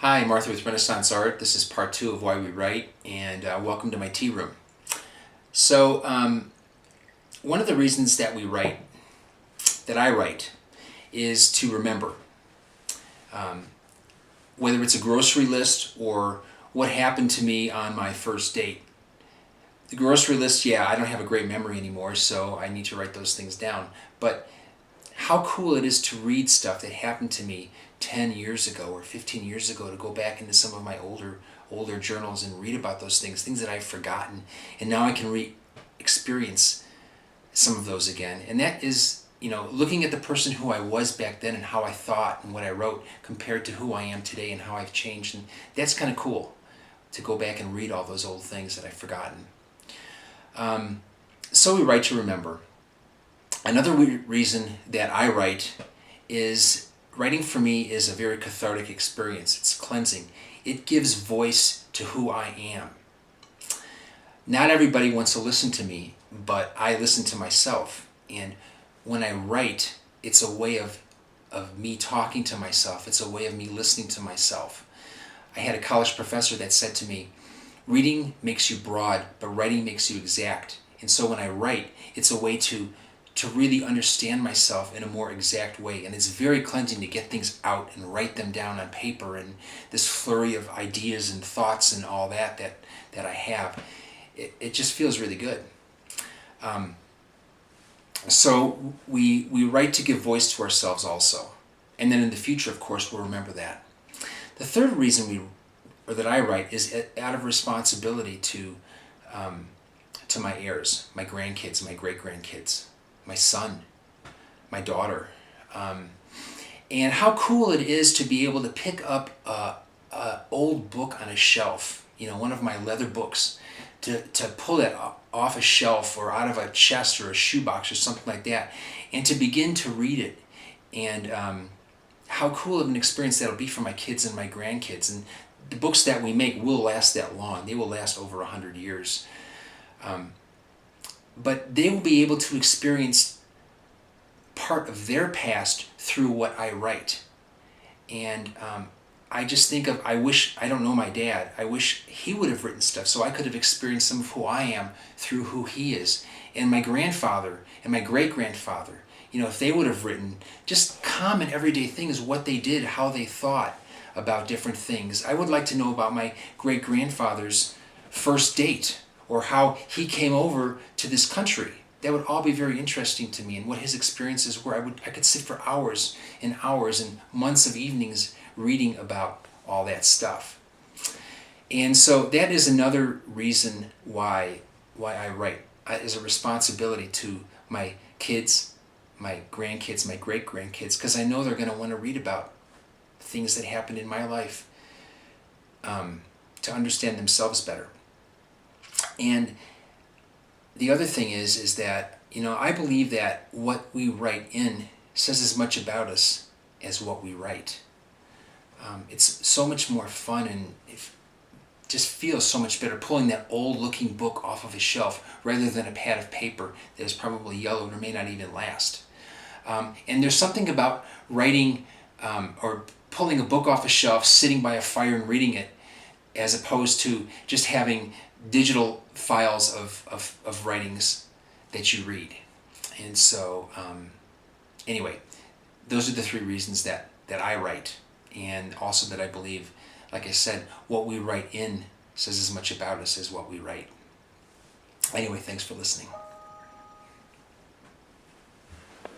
Hi, Martha with Renaissance Art. This is part 2 of Why We Write, and welcome to my tea room. So, one of the reasons that I write, is to remember. Whether it's a grocery list or what happened to me on my first date. The grocery list, yeah, I don't have a great memory anymore, so I need to write those things down. But how cool it is to read stuff that happened to me 10 years ago or 15 years ago, to go back into some of my older journals and read about those things that I've forgotten, and now I can experience some of those again. And that is, looking at the person who I was back then and how I thought and what I wrote compared to who I am today and how I've changed. And that's kind of cool to go back and read all those old things that I've forgotten. So we write to remember. Another reason that I write is writing for me is a very cathartic experience. It's cleansing. It gives voice to who I am. Not everybody wants to listen to me, but I listen to myself. And when I write, it's a way of me talking to myself. It's a way of me listening to myself. I had a college professor that said to me, reading makes you broad, but writing makes you exact. And so when I write, it's a way to really understand myself in a more exact way. And it's very cleansing to get things out and write them down on paper, and this flurry of ideas and thoughts and all that I have. It just feels really good. So we write to give voice to ourselves also. And then in the future, of course, we'll remember that. The third reason that I write is out of responsibility to my heirs, my grandkids, my great-grandkids, my son, my daughter. And how cool it is to be able to pick up a old book on a shelf, one of my leather books, to pull that off a shelf or out of a chest or a shoebox or something like that, and to begin to read it. And how cool of an experience that'll be for my kids and my grandkids. And the books that we make will last that long. They will last over 100 years. But they will be able to experience part of their past through what I write. And I just think of, I don't know my dad. I wish he would have written stuff so I could have experienced some of who I am through who he is. And my grandfather and my great-grandfather, if they would have written just common everyday things, what they did, how they thought about different things. I would like to know about my great-grandfather's first date, or how he came over to this country. That would all be very interesting to me, and what his experiences were. I could sit for hours and hours and months of evenings reading about all that stuff. And so that is another reason why I write, as a responsibility to my kids, my grandkids, my great-grandkids, because I know they're going to want to read about things that happened in my life, to understand themselves better. And the other thing is that, I believe that what we write in says as much about us as what we write. It's so much more fun, and it just feels so much better pulling that old-looking book off of a shelf rather than a pad of paper that is probably yellowed or may not even last. And there's something about writing or pulling a book off a shelf, sitting by a fire and reading it, as opposed to just having digital files of writings that you read. And so, anyway, those are the three reasons that I write, and also that I believe, like I said, what we write in says as much about us as what we write. Anyway, thanks for listening.